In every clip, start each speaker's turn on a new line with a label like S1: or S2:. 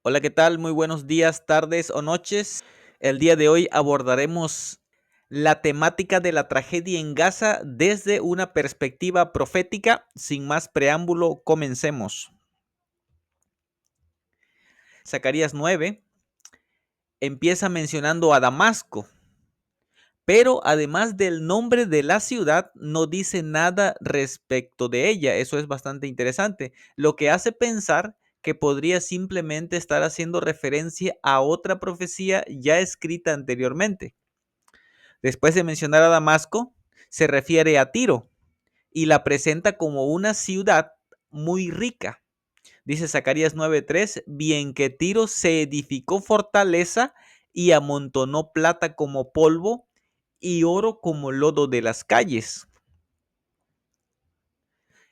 S1: Hola, ¿qué tal? Muy buenos días, tardes o noches. El día de hoy abordaremos la temática de la tragedia en Gaza desde una perspectiva profética. Sin más preámbulo, comencemos. Zacarías 9 empieza mencionando a Damasco, pero además del nombre de la ciudad, no dice nada respecto de ella. Eso es bastante interesante, lo que hace pensar que podría simplemente estar haciendo referencia a otra profecía ya escrita anteriormente. Después de mencionar a Damasco, se refiere a Tiro y la presenta como una ciudad muy rica. Dice Zacarías 9:3, bien que Tiro se edificó fortaleza y amontonó plata como polvo y oro como lodo de las calles.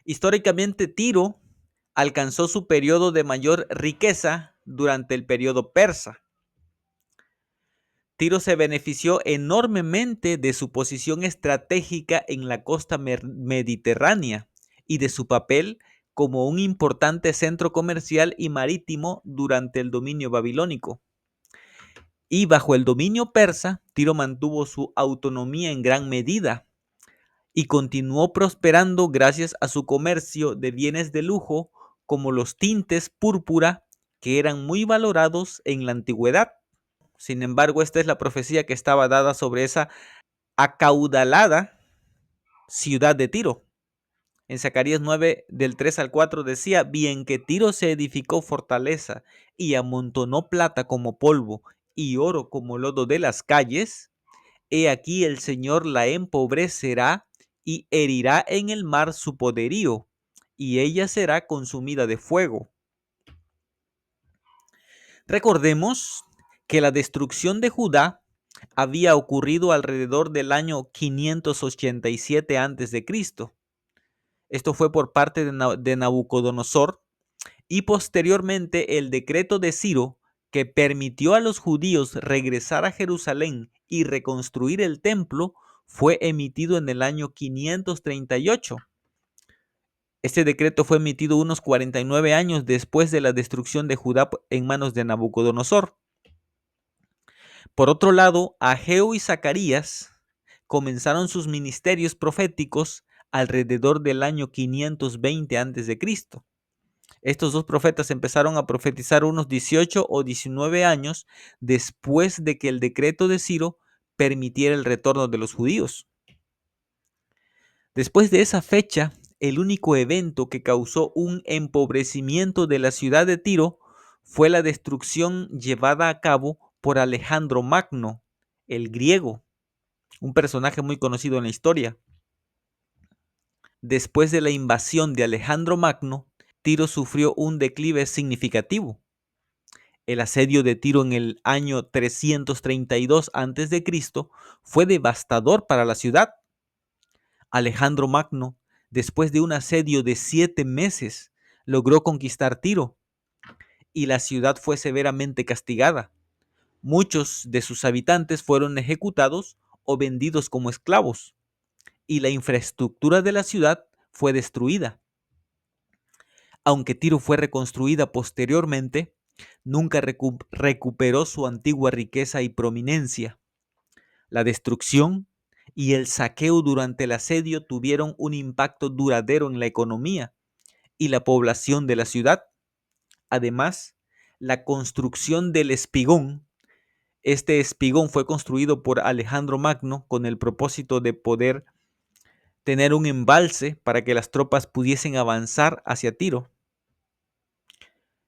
S1: Históricamente, Tiro alcanzó su periodo de mayor riqueza durante el periodo persa. Tiro se benefició enormemente de su posición estratégica en la costa mediterránea y de su papel como un importante centro comercial y marítimo durante el dominio babilónico. Y bajo el dominio persa, Tiro mantuvo su autonomía en gran medida y continuó prosperando gracias a su comercio de bienes de lujo como los tintes púrpura, que eran muy valorados en la antigüedad. Sin embargo, esta es la profecía que estaba dada sobre esa acaudalada ciudad de Tiro. En Zacarías 9, del 3 al 4 decía, bien que Tiro se edificó fortaleza y amontonó plata como polvo y oro como lodo de las calles, he aquí el Señor la empobrecerá y herirá en el mar su poderío, y ella será consumida de fuego. Recordemos que la destrucción de Judá había ocurrido alrededor del año 587 a.C. Esto fue por parte de Nabucodonosor y posteriormente el decreto de Ciro que permitió a los judíos regresar a Jerusalén y reconstruir el templo fue emitido en el año 538. Este decreto fue emitido unos 49 años después de la destrucción de Judá en manos de Nabucodonosor. Por otro lado, Ageo y Zacarías comenzaron sus ministerios proféticos alrededor del año 520 a.C. Estos dos profetas empezaron a profetizar unos 18 o 19 años después de que el decreto de Ciro permitiera el retorno de los judíos. Después de esa fecha, el único evento que causó un empobrecimiento de la ciudad de Tiro fue la destrucción llevada a cabo por Alejandro Magno, el griego, un personaje muy conocido en la historia. Después de la invasión de Alejandro Magno, Tiro sufrió un declive significativo. El asedio de Tiro en el año 332 a.C. fue devastador para la ciudad. Alejandro Magno, después de un asedio de 7 meses, logró conquistar Tiro y la ciudad fue severamente castigada. Muchos de sus habitantes fueron ejecutados o vendidos como esclavos y la infraestructura de la ciudad fue destruida. Aunque Tiro fue reconstruida posteriormente, nunca recuperó su antigua riqueza y prominencia. La destrucción y el saqueo durante el asedio tuvieron un impacto duradero en la economía y la población de la ciudad. Además, la construcción del espigón. Este espigón fue construido por Alejandro Magno con el propósito de poder tener un embalse para que las tropas pudiesen avanzar hacia Tiro.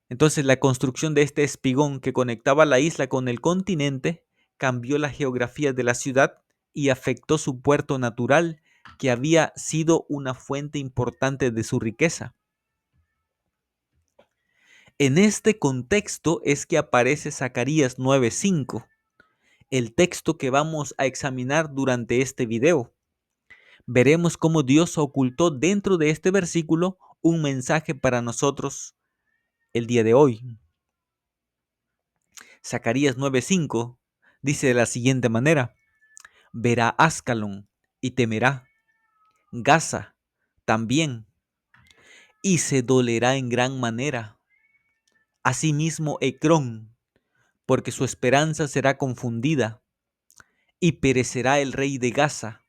S1: Entonces, la construcción de este espigón que conectaba la isla con el continente cambió la geografía de la ciudad y afectó su puerto natural, que había sido una fuente importante de su riqueza. En este contexto es que aparece Zacarías 9:5, el texto que vamos a examinar durante este video. Veremos cómo Dios ocultó dentro de este versículo un mensaje para nosotros el día de hoy. Zacarías 9:5 dice de la siguiente manera: verá Ascalón y temerá, Gaza también, y se dolerá en gran manera. Asimismo, Ecrón, porque su esperanza será confundida, y perecerá el rey de Gaza,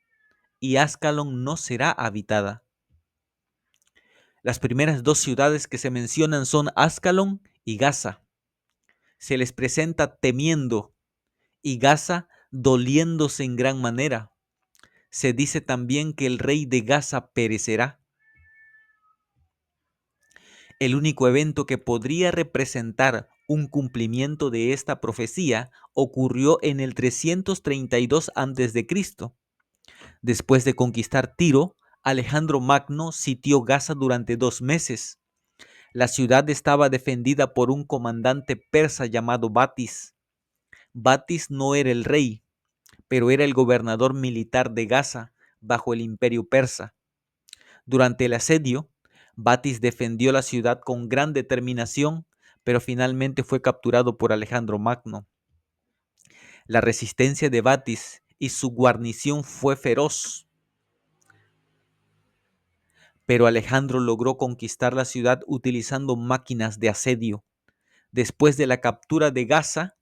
S1: y Ascalón no será habitada. Las primeras dos ciudades que se mencionan son Ascalón y Gaza. Se les presenta temiendo y Gaza doliéndose en gran manera. Se dice también que el rey de Gaza perecerá. El único evento que podría representar un cumplimiento de esta profecía ocurrió en el 332 a.C. Después de conquistar Tiro, Alejandro Magno sitió Gaza durante 2 meses. La ciudad estaba defendida por un comandante persa llamado Batis. Batis no era el rey, pero era el gobernador militar de Gaza bajo el imperio persa. Durante el asedio, Batis defendió la ciudad con gran determinación, pero finalmente fue capturado por Alejandro Magno. La resistencia de Batis y su guarnición fue feroz, pero Alejandro logró conquistar la ciudad utilizando máquinas de asedio. Después de la captura de Gaza,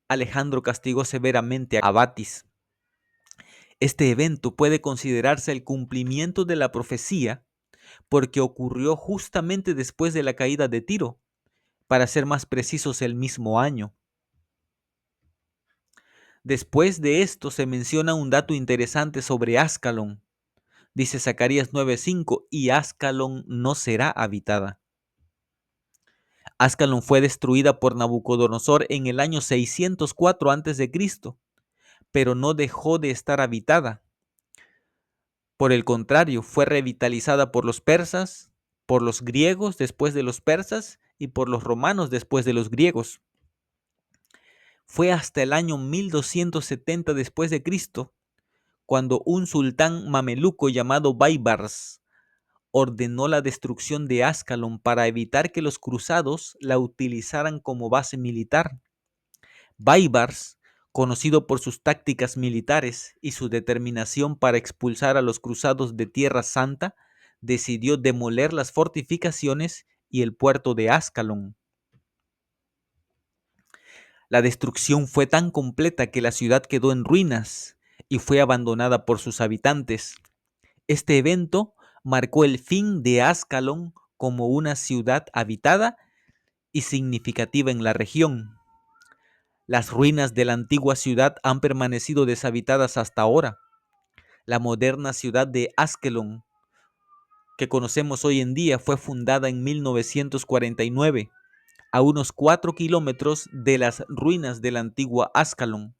S1: Alejandro castigó severamente a Batis. Este evento puede considerarse el cumplimiento de la profecía porque ocurrió justamente después de la caída de Tiro, para ser más precisos, el mismo año. Después de esto se menciona un dato interesante sobre Ascalón. Dice Zacarías 9:5, y Ascalón no será habitada. Ascalón fue destruida por Nabucodonosor en el año 604 a.C., pero no dejó de estar habitada. Por el contrario, fue revitalizada por los persas, por los griegos después de los persas y por los romanos después de los griegos. Fue hasta el año 1270 después de Cristo cuando un sultán mameluco llamado Baibars ordenó la destrucción de Ascalón para evitar que los cruzados la utilizaran como base militar. Baibars, conocido por sus tácticas militares y su determinación para expulsar a los cruzados de Tierra Santa, decidió demoler las fortificaciones y el puerto de Ascalón. La destrucción fue tan completa que la ciudad quedó en ruinas y fue abandonada por sus habitantes. Este evento marcó el fin de Ascalón como una ciudad habitada y significativa en la región. Las ruinas de la antigua ciudad han permanecido deshabitadas hasta ahora. La moderna ciudad de Askelon, que conocemos hoy en día, fue fundada en 1949, a unos 4 kilómetros de las ruinas de la antigua Ascalón.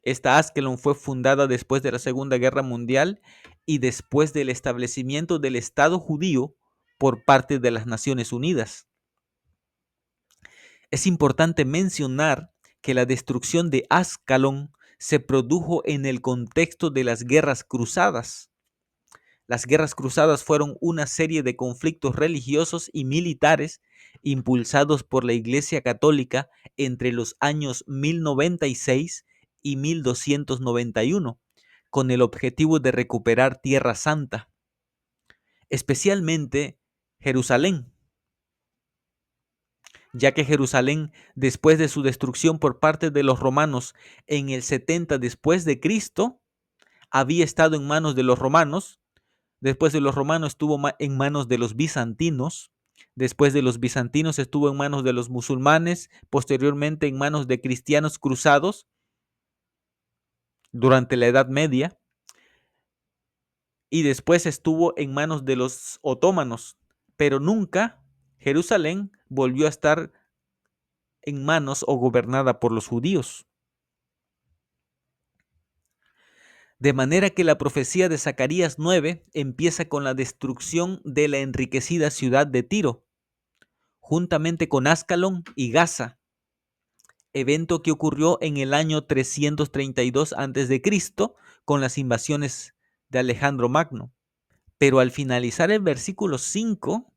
S1: Esta Askelon fue fundada después de la Segunda Guerra Mundial y después del establecimiento del Estado judío por parte de las Naciones Unidas. Es importante mencionar que la destrucción de Ascalón se produjo en el contexto de las guerras cruzadas. Las guerras cruzadas fueron una serie de conflictos religiosos y militares impulsados por la Iglesia Católica entre los años 1096 y 1291, con el objetivo de recuperar Tierra Santa, especialmente Jerusalén, ya que Jerusalén, después de su destrucción por parte de los romanos en el 70 después de Cristo, había estado en manos de los romanos. Después de los romanos estuvo en manos de los bizantinos. Después de los bizantinos estuvo en manos de los musulmanes. Posteriormente en manos de cristianos cruzados durante la Edad Media. Y después estuvo en manos de los otomanos. Pero nunca Jerusalén volvió a estar en manos o gobernada por los judíos. De manera que la profecía de Zacarías 9 empieza con la destrucción de la enriquecida ciudad de Tiro, juntamente con Ascalón y Gaza, evento que ocurrió en el año 332 a.C. con las invasiones de Alejandro Magno. Pero al finalizar el versículo 5,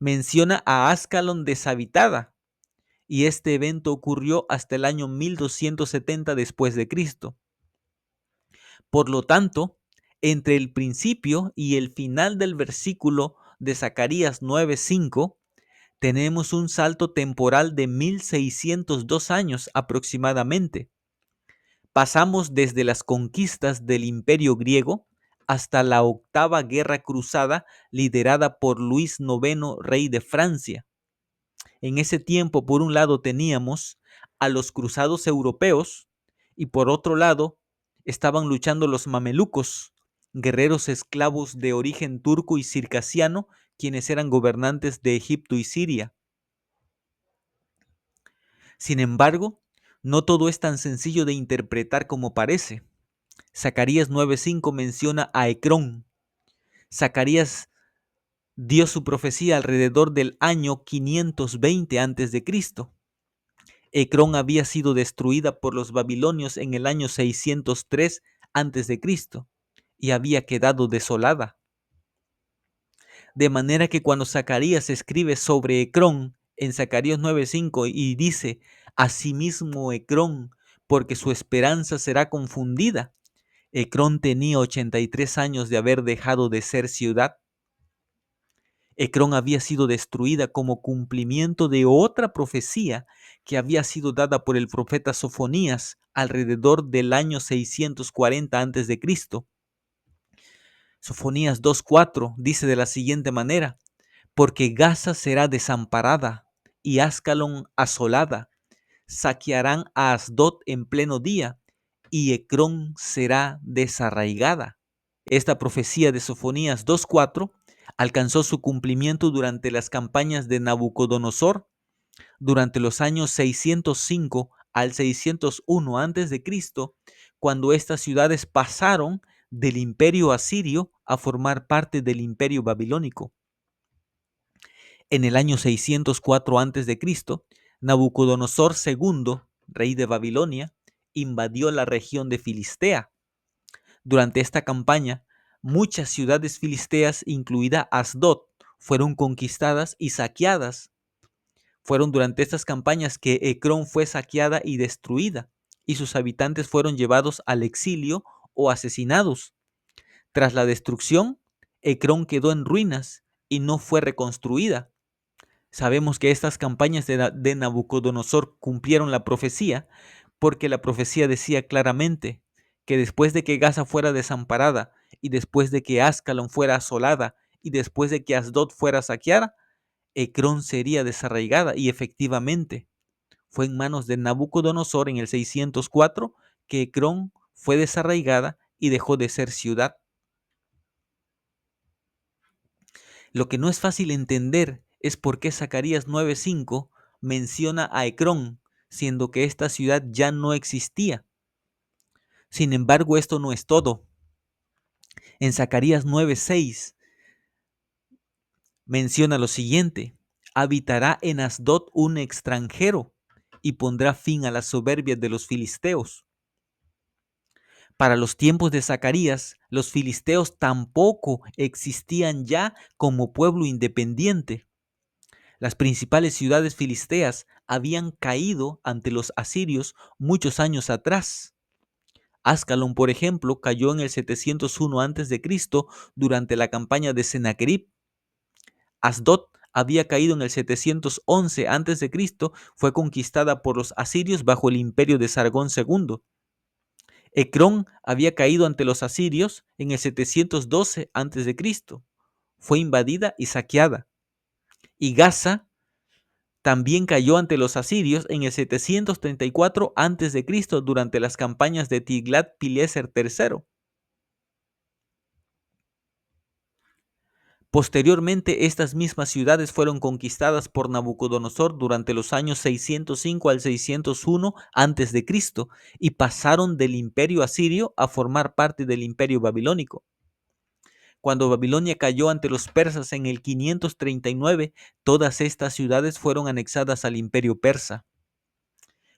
S1: menciona a Ascalón deshabitada, y este evento ocurrió hasta el año 1270 después de Cristo. Por lo tanto, entre el principio y el final del versículo de Zacarías 9:5, Tenemos un salto temporal de 1602 años aproximadamente. Pasamos desde las conquistas del Imperio griego hasta la octava guerra cruzada liderada por Luis IX, rey de Francia. En ese tiempo, por un lado, teníamos a los cruzados europeos y por otro lado estaban luchando los mamelucos, guerreros esclavos de origen turco y circasiano, quienes eran gobernantes de Egipto y Siria. Sin embargo, no todo es tan sencillo de interpretar como parece. Zacarías 9:5 menciona a Ecrón. Zacarías dio su profecía alrededor del año 520 a.C. Ecrón había sido destruida por los babilonios en el año 603 a.C. y había quedado desolada. De manera que cuando Zacarías escribe sobre Ecrón en Zacarías 9:5 y dice, asimismo Ecrón, porque su esperanza será confundida. Ecrón tenía 83 años de haber dejado de ser ciudad. Ecrón había sido destruida como cumplimiento de otra profecía que había sido dada por el profeta Sofonías alrededor del año 640 a.C. Sofonías 2:4 dice de la siguiente manera, porque Gaza será desamparada y Ascalón asolada, saquearán a Asdod en pleno día y Ecrón será desarraigada. Esta profecía de Sofonías 2:4 alcanzó su cumplimiento durante las campañas de Nabucodonosor durante los años 605 al 601 a.C., cuando estas ciudades pasaron del imperio asirio a formar parte del imperio babilónico. En el año 604 a.C., Nabucodonosor II, rey de Babilonia, invadió la región de Filistea. Durante esta campaña, muchas ciudades filisteas, incluida Asdod, fueron conquistadas y saqueadas. Fueron durante estas campañas que Ecrón fue saqueada y destruida, y sus habitantes fueron llevados al exilio o asesinados. Tras la destrucción, Ecrón quedó en ruinas y no fue reconstruida. Sabemos que estas campañas de Nabucodonosor cumplieron la profecía, porque la profecía decía claramente que después de que Gaza fuera desamparada y después de que Ascalón fuera asolada y después de que Asdod fuera saqueada, Ecrón sería desarraigada, y efectivamente fue en manos de Nabucodonosor en el 604 que Ecrón fue desarraigada y dejó de ser ciudad. Lo que no es fácil entender es por qué Zacarías 9:5 menciona a Ecrón, siendo que esta ciudad ya no existía. Sin embargo, esto no es todo. En Zacarías 9:6 menciona lo siguiente: habitará en Asdod un extranjero y pondrá fin a la soberbia de los filisteos. Para los tiempos de Zacarías, los filisteos tampoco existían ya como pueblo independiente. Las principales ciudades filisteas habían caído ante los asirios muchos años atrás. Ascalón, por ejemplo, cayó en el 701 a.C. durante la campaña de Sennacherib. Asdod había caído en el 711 a.C., fue conquistada por los asirios bajo el imperio de Sargón II. Ecrón había caído ante los asirios en el 712 a.C., fue invadida y saqueada. Y Gaza también cayó ante los asirios en el 734 a.C. durante las campañas de Tiglat-Pileser III. Posteriormente, estas mismas ciudades fueron conquistadas por Nabucodonosor durante los años 605 al 601 a.C. y pasaron del imperio asirio a formar parte del imperio babilónico. Cuando Babilonia cayó ante los persas en el 539, todas estas ciudades fueron anexadas al imperio persa.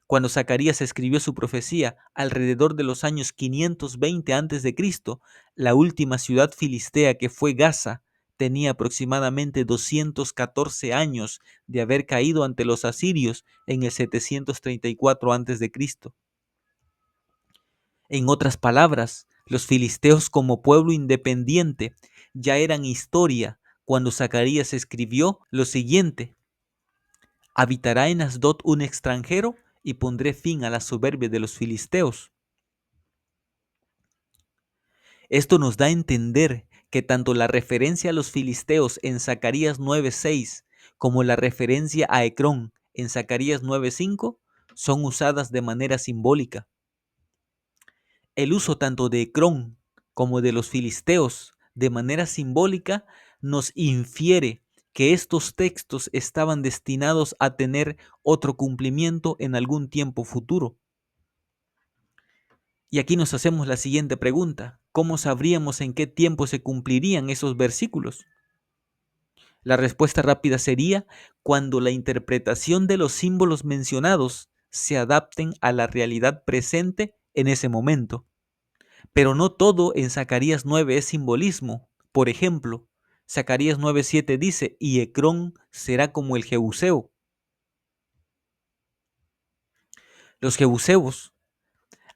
S1: Cuando Zacarías escribió su profecía alrededor de los años 520 a.C., la última ciudad filistea, que fue Gaza, tenía aproximadamente 214 años de haber caído ante los asirios en el 734 a.C. En otras palabras, los filisteos como pueblo independiente ya eran historia cuando Zacarías escribió lo siguiente: Habitará en Asdod un extranjero y pondré fin a la soberbia de los filisteos. Esto nos da a entender que tanto la referencia a los filisteos en Zacarías 9:6 como la referencia a Ecrón en Zacarías 9:5 son usadas de manera simbólica. El uso tanto de Ecrón como de los filisteos de manera simbólica nos infiere que estos textos estaban destinados a tener otro cumplimiento en algún tiempo futuro. Y aquí nos hacemos la siguiente pregunta: ¿cómo sabríamos en qué tiempo se cumplirían esos versículos? La respuesta rápida sería cuando la interpretación de los símbolos mencionados se adapten a la realidad presente en ese momento. Pero no todo en Zacarías 9 es simbolismo. Por ejemplo, Zacarías 9:7 dice: y Ecrón será como el Jebuseo. Los jebuseos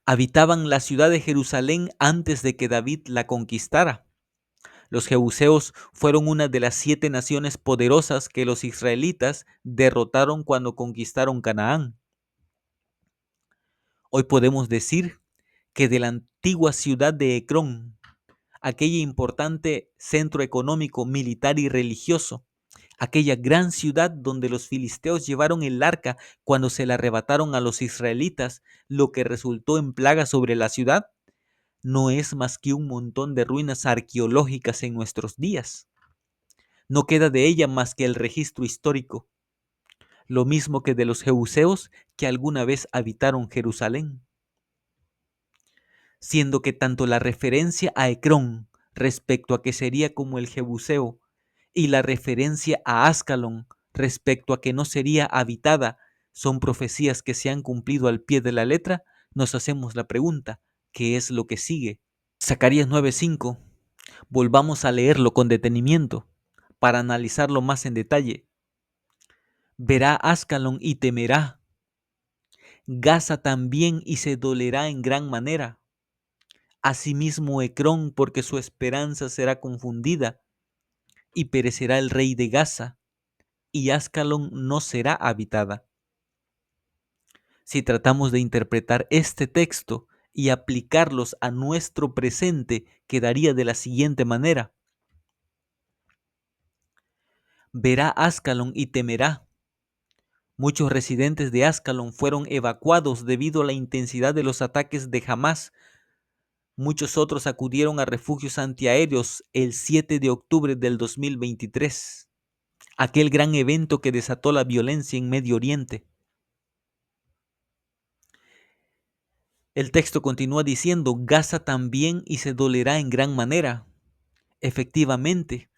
S1: habitaban la ciudad de Jerusalén antes de que David la conquistara. Los jebuseos fueron una de las 7 naciones poderosas que los israelitas derrotaron cuando conquistaron Canaán. Hoy podemos decir que de la antigua ciudad de Ecrón, aquella importante centro económico, militar y religioso, aquella gran ciudad donde los filisteos llevaron el arca cuando se la arrebataron a los israelitas, lo que resultó en plaga sobre la ciudad, no es más que un montón de ruinas arqueológicas en nuestros días. No queda de ella más que el registro histórico, lo mismo que de los jebuseos que alguna vez habitaron Jerusalén. Siendo que tanto la referencia a Ecrón respecto a que sería como el Jebuseo y la referencia a Ascalón respecto a que no sería habitada son profecías que se han cumplido al pie de la letra, nos hacemos la pregunta: ¿qué es lo que sigue? Zacarías 9:5, volvamos a leerlo con detenimiento para analizarlo más en detalle. Verá Ascalón y temerá, Gaza también y se dolerá en gran manera. Asimismo Ecrón, porque su esperanza será confundida, y perecerá el rey de Gaza, y Ascalón no será habitada. Si tratamos de interpretar este texto y aplicarlos a nuestro presente, quedaría de la siguiente manera: verá Ascalón y temerá. Muchos residentes de Ascalón fueron evacuados debido a la intensidad de los ataques de Hamás. Muchos otros acudieron a refugios antiaéreos el 7 de octubre del 2023, aquel gran evento que desató la violencia en Medio Oriente. El texto continúa diciendo: Gaza también y se dolerá en gran manera. Efectivamente,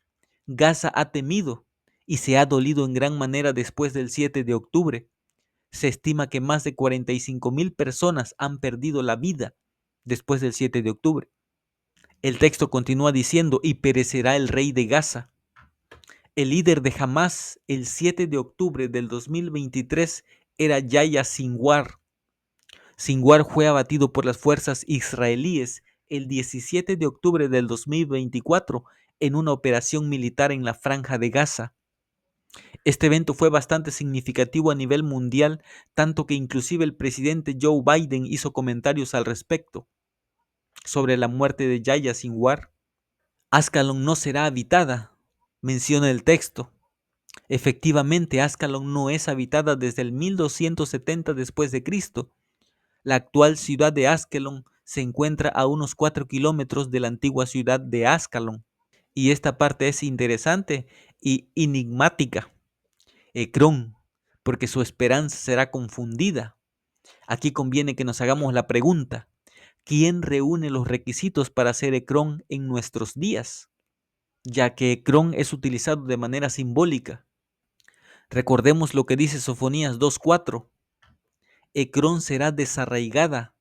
S1: Gaza ha temido y se ha dolido en gran manera después del 7 de octubre. Se estima que más de 45,000 personas han perdido la vida después del 7 de octubre. El texto continúa diciendo: y perecerá el rey de Gaza. El líder de Hamás el 7 de octubre del 2023 era Yahya Sinwar. Sinwar fue abatido por las fuerzas israelíes el 17 de octubre del 2024 en una operación militar en la Franja de Gaza. Este evento fue bastante significativo a nivel mundial, tanto que inclusive el presidente Joe Biden hizo comentarios al respecto sobre la muerte de Yahya Sinwar. Ascalón no será habitada, menciona el texto. Efectivamente, Ascalón no es habitada desde el 1270 después de Cristo. La actual ciudad de Ascalón se encuentra a unos 4 kilómetros de la antigua ciudad de Ascalón. Y esta parte es interesante y enigmática. Ecrón, porque su esperanza será confundida. Aquí conviene que nos hagamos la pregunta: ¿quién reúne los requisitos para ser Ecrón en nuestros días? Ya que Ecrón es utilizado de manera simbólica. Recordemos lo que dice Sofonías 2:4. Ecrón será desarraigada.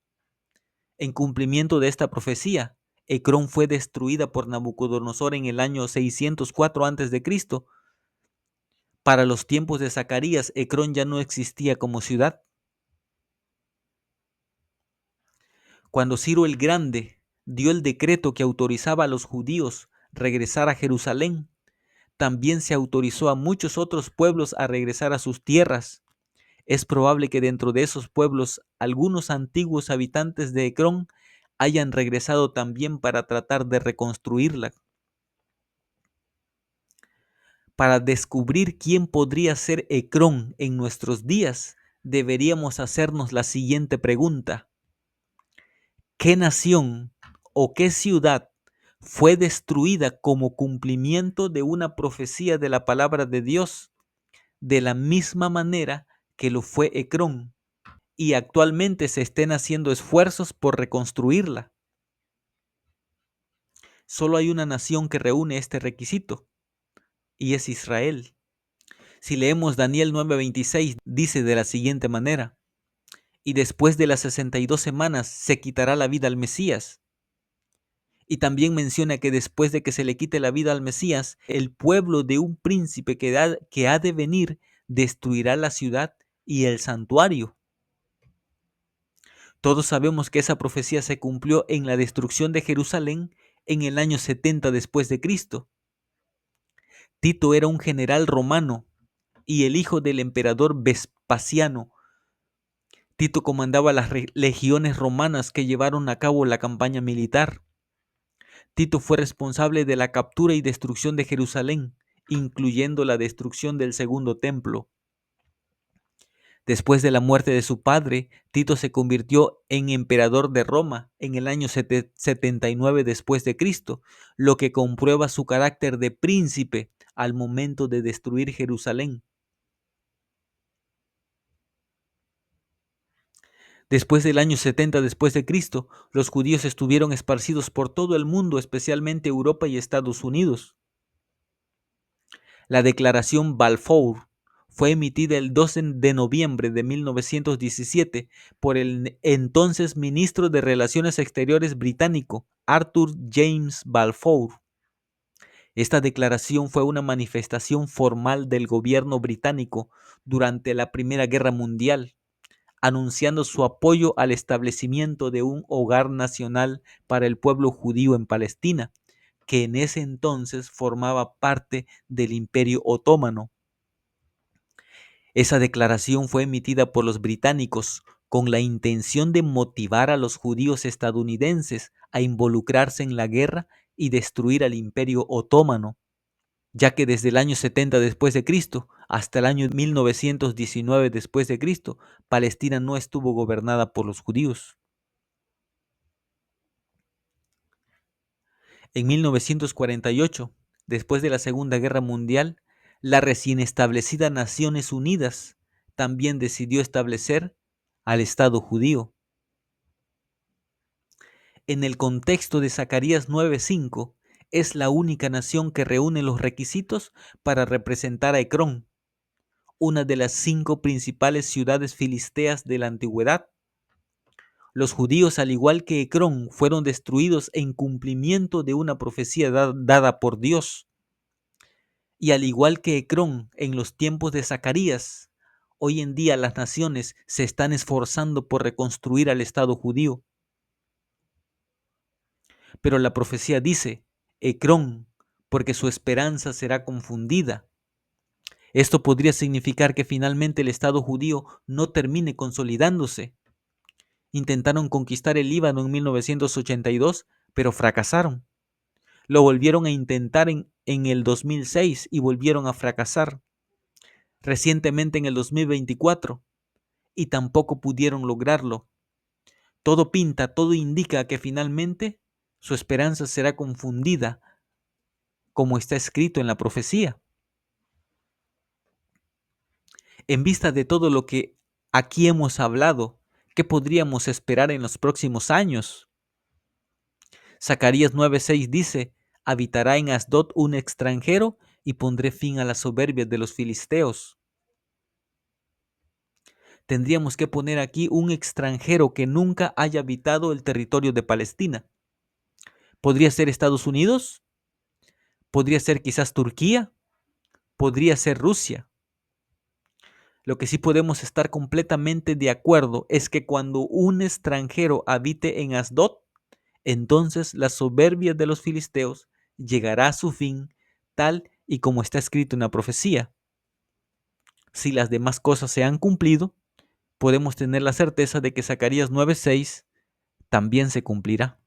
S1: En cumplimiento de esta profecía, Ecrón fue destruida por Nabucodonosor en el año 604 a.C. Para los tiempos de Zacarías, Ecrón ya no existía como ciudad. Cuando Ciro el Grande dio el decreto que autorizaba a los judíos regresar a Jerusalén, también se autorizó a muchos otros pueblos a regresar a sus tierras. Es probable que dentro de esos pueblos algunos antiguos habitantes de Ecrón hayan regresado también para tratar de reconstruirla. Para descubrir quién podría ser Ecrón en nuestros días, deberíamos hacernos la siguiente pregunta: ¿qué nación o qué ciudad fue destruida como cumplimiento de una profecía de la palabra de Dios, de la misma manera que lo fue Ecrón, y actualmente se estén haciendo esfuerzos por reconstruirla? Solo hay una nación que reúne este requisito, y es Israel. Si leemos Daniel 9:26, dice de la siguiente manera: y después de las 62 semanas se quitará la vida al Mesías. Y también menciona que después de que se le quite la vida al Mesías, el pueblo de un príncipe que ha de venir destruirá la ciudad y el santuario. Todos sabemos que esa profecía se cumplió en la destrucción de Jerusalén en el año 70 después de Cristo. Tito era un general romano y el hijo del emperador Vespasiano. Tito comandaba las legiones romanas que llevaron a cabo la campaña militar. Tito fue responsable de la captura y destrucción de Jerusalén, incluyendo la destrucción del segundo templo. Después de la muerte de su padre, Tito se convirtió en emperador de Roma en el año 79 después de Cristo, lo que comprueba su carácter de príncipe al momento de destruir Jerusalén. Después del año 70 después de Cristo, los judíos estuvieron esparcidos por todo el mundo, especialmente Europa y Estados Unidos. La Declaración Balfour fue emitida el 12 de noviembre de 1917 por el entonces ministro de Relaciones Exteriores británico, Arthur James Balfour. Esta declaración fue una manifestación formal del gobierno británico durante la Primera Guerra Mundial, anunciando su apoyo al establecimiento de un hogar nacional para el pueblo judío en Palestina, que en ese entonces formaba parte del Imperio Otomano. Esa declaración fue emitida por los británicos con la intención de motivar a los judíos estadounidenses a involucrarse en la guerra y destruir al Imperio Otomano, ya que desde el año 70 después de Cristo hasta el año 1919 después de Cristo, Palestina no estuvo gobernada por los judíos. En 1948, después de la Segunda Guerra Mundial, la recién establecida Naciones Unidas también decidió establecer al Estado judío. En el contexto de Zacarías 9:5, es la única nación que reúne los requisitos para representar a Ecrón, una de las 5 principales ciudades filisteas de la antigüedad. Los judíos, al igual que Ecrón, fueron destruidos en cumplimiento de una profecía dada por Dios. Y al igual que Ecrón en los tiempos de Zacarías, hoy en día las naciones se están esforzando por reconstruir al Estado judío. Pero la profecía dice, Ecrón, porque su esperanza será confundida. Esto podría significar que finalmente el Estado judío no termine consolidándose. Intentaron conquistar el Líbano en 1982, pero fracasaron. Lo volvieron a intentar en el 2006 y volvieron a fracasar. Recientemente en el 2024 y tampoco pudieron lograrlo. Todo pinta, todo indica que finalmente su esperanza será confundida, como está escrito en la profecía. En vista de todo lo que aquí hemos hablado, ¿qué podríamos esperar en los próximos años? Zacarías 9:6 dice, habitará en Asdod un extranjero y pondré fin a la soberbia de los filisteos. Tendríamos que poner aquí un extranjero que nunca haya habitado el territorio de Palestina. ¿Podría ser Estados Unidos? ¿Podría ser quizás Turquía? ¿Podría ser Rusia? Lo que sí podemos estar completamente de acuerdo es que cuando un extranjero habite en Asdod, entonces la soberbia de los filisteos llegará a su fin, tal Y como está escrito en la profecía, si las demás cosas se han cumplido, podemos tener la certeza de que Zacarías 9:6 también se cumplirá.